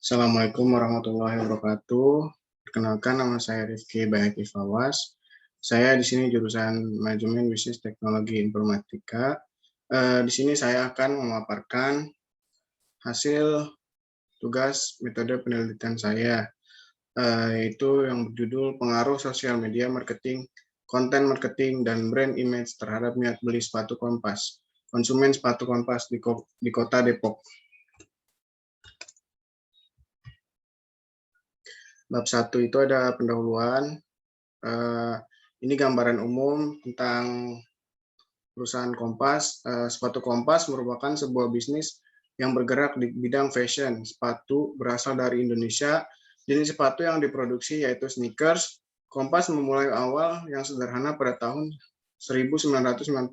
Assalamualaikum warahmatullahi wabarakatuh. Perkenalkan, nama saya Rifki Bayaki Fawas. Saya di sini jurusan Manajemen Bisnis Teknologi Informatika. Di sini saya akan memaparkan hasil tugas metode penelitian saya, yaitu yang berjudul Pengaruh Sosial Media Marketing, Konten Marketing, dan Brand Image terhadap minat beli sepatu Kompas, konsumen sepatu Kompas di Kota Depok. Bab 1 itu ada pendahuluan. Ini gambaran umum tentang perusahaan Kompas. Sepatu Kompas merupakan sebuah bisnis yang bergerak di bidang fashion. Sepatu berasal dari Indonesia. Jenis sepatu yang diproduksi yaitu sneakers. Kompas memulai awal yang sederhana pada tahun 1998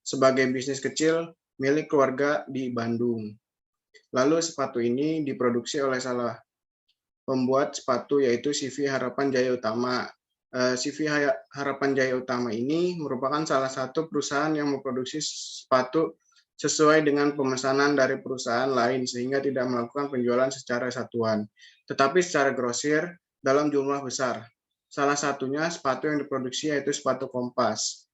sebagai bisnis kecil milik keluarga di Bandung. Lalu sepatu ini diproduksi oleh salah pembuat sepatu yaitu CV Harapan Jaya Utama. CV Harapan Jaya Utama ini merupakan salah satu perusahaan yang memproduksi sepatu sesuai dengan pemesanan dari perusahaan lain sehingga tidak melakukan penjualan secara satuan, tetapi secara grosir dalam jumlah besar. Salah satunya sepatu yang diproduksi yaitu sepatu Kompas.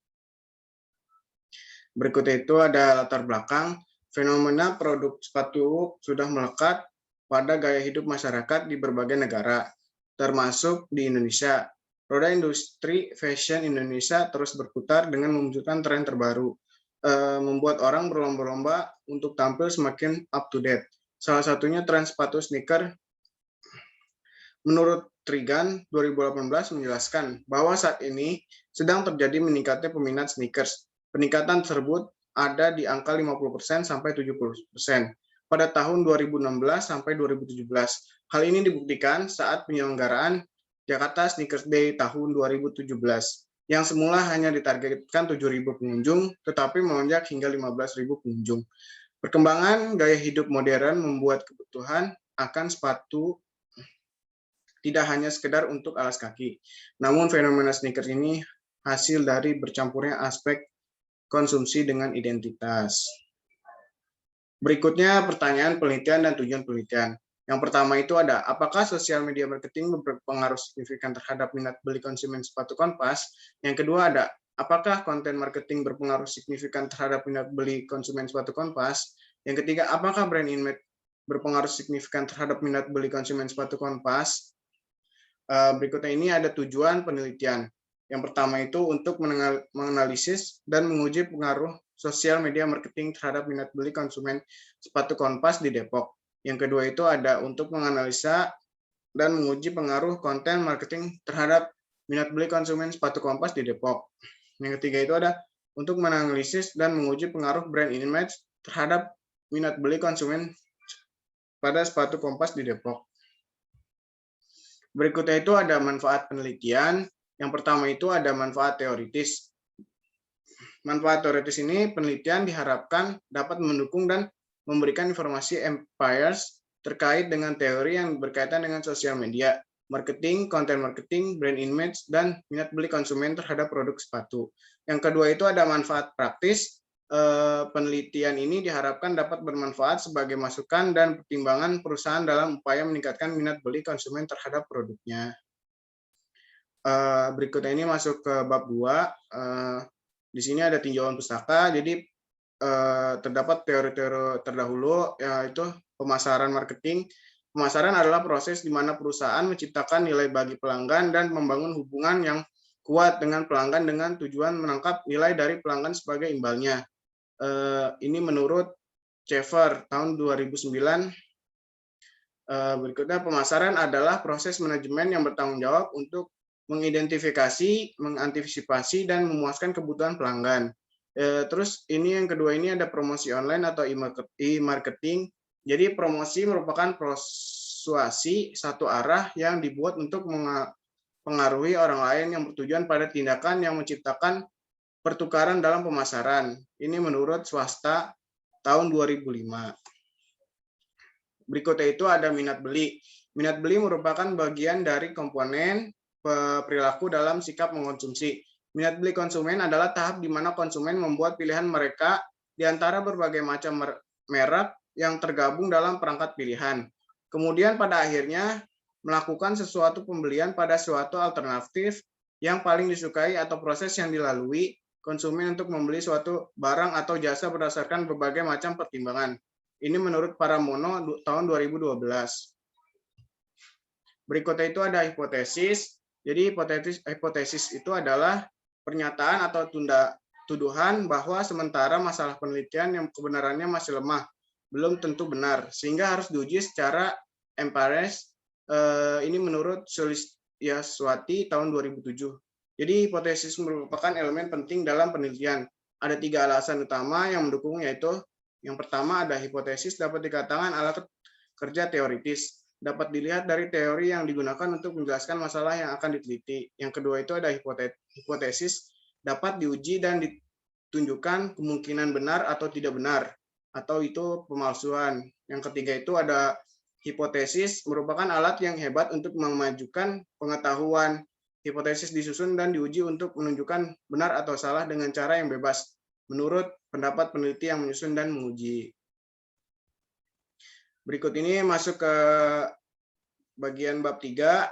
Berikut itu ada latar belakang. Fenomena produk sepatu sudah melekat pada gaya hidup masyarakat di berbagai negara, termasuk di Indonesia. Roda industri fashion Indonesia terus berputar dengan memunculkan tren terbaru, membuat orang berlomba-lomba untuk tampil semakin up to date. Salah satunya tren sepatu sneaker. Menurut Trigan 2018 menjelaskan bahwa saat ini sedang terjadi meningkatnya peminat sneakers. Peningkatan tersebut ada di angka 50% sampai 70% pada tahun 2016 sampai 2017. Hal ini dibuktikan saat penyelenggaraan Jakarta Sneakers Day tahun 2017 yang semula hanya ditargetkan 7.000 pengunjung tetapi melonjak hingga 15.000 pengunjung. Perkembangan gaya hidup modern membuat kebutuhan akan sepatu tidak hanya sekedar untuk alas kaki. Namun fenomena sneakers ini hasil dari bercampurnya aspek konsumsi dengan identitas. Berikutnya pertanyaan penelitian dan tujuan penelitian. Yang pertama itu ada, apakah sosial media marketing berpengaruh signifikan terhadap minat beli konsumen sepatu Kompas? Yang kedua ada, apakah konten marketing berpengaruh signifikan terhadap minat beli konsumen sepatu Kompas? Yang ketiga, apakah brand image berpengaruh signifikan terhadap minat beli konsumen sepatu Kompas? Berikutnya ini ada tujuan penelitian. Yang pertama itu untuk menganalisis dan menguji pengaruh sosial media marketing terhadap minat beli konsumen sepatu Kompas di Depok. Yang kedua itu ada untuk menganalisa dan menguji pengaruh konten marketing terhadap minat beli konsumen sepatu Kompas di Depok. Yang ketiga itu ada untuk menganalisis dan menguji pengaruh brand image terhadap minat beli konsumen pada sepatu Kompas di Depok. Berikutnya itu ada manfaat penelitian. Yang pertama itu ada manfaat teoritis. Manfaat teoritis ini penelitian diharapkan dapat mendukung dan memberikan informasi empirics terkait dengan teori yang berkaitan dengan sosial media, marketing, konten marketing, brand image, dan minat beli konsumen terhadap produk sepatu. Yang kedua itu ada manfaat praktis. Penelitian ini diharapkan dapat bermanfaat sebagai masukan dan pertimbangan perusahaan dalam upaya meningkatkan minat beli konsumen terhadap produknya. Berikutnya ini masuk ke bab 2. Di sini ada tinjauan pustaka. Jadi terdapat teori-teori terdahulu, yaitu pemasaran marketing. Pemasaran adalah proses di mana perusahaan menciptakan nilai bagi pelanggan dan membangun hubungan yang kuat dengan pelanggan dengan tujuan menangkap nilai dari pelanggan sebagai imbalnya. Ini menurut Chever tahun 2009. Berikutnya pemasaran adalah proses manajemen yang bertanggung jawab untuk mengidentifikasi, mengantisipasi, dan memuaskan kebutuhan pelanggan. Terus ini yang kedua ini ada promosi online atau e-marketing. Jadi promosi merupakan persuasi satu arah yang dibuat untuk mempengaruhi orang lain yang bertujuan pada tindakan yang menciptakan pertukaran dalam pemasaran. Ini menurut swasta tahun 2005. Berikutnya itu ada minat beli. Minat beli merupakan bagian dari komponen perilaku dalam sikap mengkonsumsi. Minat beli konsumen adalah tahap di mana konsumen membuat pilihan mereka di antara berbagai macam merek yang tergabung dalam perangkat pilihan. Kemudian pada akhirnya melakukan sesuatu pembelian pada suatu alternatif yang paling disukai atau proses yang dilalui konsumen untuk membeli suatu barang atau jasa berdasarkan berbagai macam pertimbangan. Ini menurut Paramono tahun 2012. Berikutnya itu ada hipotesis. Jadi hipotesis itu adalah pernyataan atau tuduhan bahwa sementara masalah penelitian yang kebenarannya masih lemah, belum tentu benar, sehingga harus diuji secara empiris. Ini menurut Sulistyaswati tahun 2007. Jadi hipotesis merupakan elemen penting dalam penelitian. Ada 3 alasan utama yang mendukung, yaitu yang pertama ada hipotesis dapat dikatakan alat kerja teoritis. Dapat dilihat dari teori yang digunakan untuk menjelaskan masalah yang akan diteliti. Yang kedua itu ada hipotesis dapat diuji dan ditunjukkan kemungkinan benar atau tidak benar, atau itu pemalsuan. Yang ketiga itu ada hipotesis merupakan alat yang hebat untuk memajukan pengetahuan. Hipotesis disusun dan diuji untuk menunjukkan benar atau salah dengan cara yang bebas, menurut pendapat peneliti yang menyusun dan menguji. Berikut ini masuk ke bagian bab 3.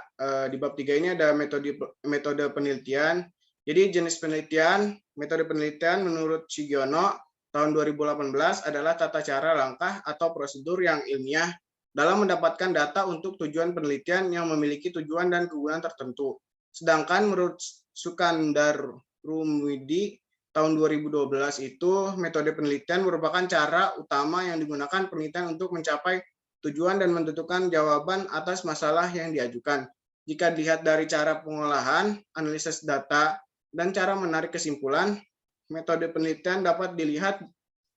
Di bab 3 ini ada metode penelitian. Jadi jenis penelitian, metode penelitian menurut Sugiono tahun 2018 adalah tata cara langkah atau prosedur yang ilmiah dalam mendapatkan data untuk tujuan penelitian yang memiliki tujuan dan kegunaan tertentu. Sedangkan menurut Sukandar Rumidi tahun 2012 itu metode penelitian merupakan cara utama yang digunakan penelitian untuk mencapai tujuan dan menentukan jawaban atas masalah yang diajukan. Jika dilihat dari cara pengolahan, analisis data, dan cara menarik kesimpulan, metode penelitian dapat dilihat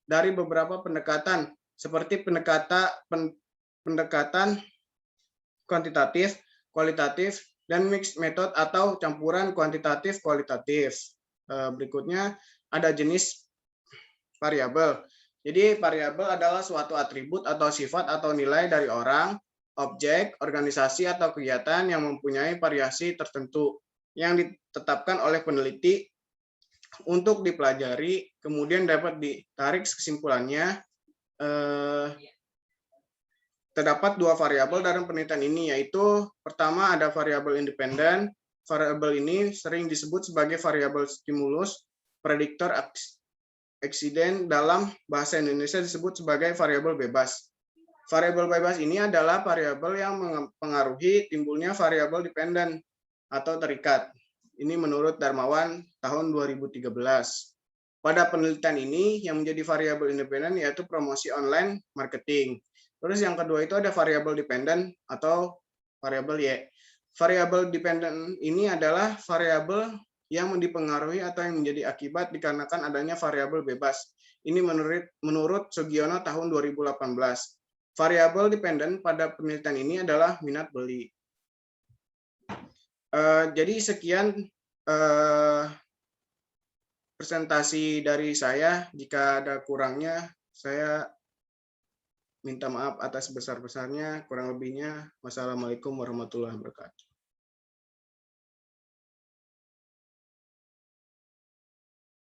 dari beberapa pendekatan, seperti pendekatan kuantitatif, kualitatif, dan mixed method atau campuran kuantitatif-kualitatif. Berikutnya ada jenis variabel. Jadi variabel adalah suatu atribut atau sifat atau nilai dari orang, objek, organisasi, atau kegiatan yang mempunyai variasi tertentu yang ditetapkan oleh peneliti untuk dipelajari, kemudian dapat ditarik kesimpulannya. Terdapat 2 variabel dalam penelitian ini, yaitu pertama ada variabel independen. Variabel ini sering disebut sebagai variabel stimulus, prediktor, eksiden, dalam bahasa Indonesia disebut sebagai variabel bebas. Variabel bebas ini adalah variabel yang mempengaruhi timbulnya variabel dependen atau terikat. Ini menurut Darmawan tahun 2013. Pada penelitian ini yang menjadi variabel independen yaitu promosi online marketing. Terus yang kedua itu ada variabel dependen atau variabel Y. Variabel dependen ini adalah variabel yang dipengaruhi atau yang menjadi akibat dikarenakan adanya variabel bebas. Ini menurut Sugiono tahun 2018. Variabel dependen pada penelitian ini adalah minat beli. Jadi sekian presentasi dari saya. Jika ada kurangnya, saya minta maaf atas besar-besarnya. Kurang lebihnya, wassalamualaikum warahmatullahi wabarakatuh.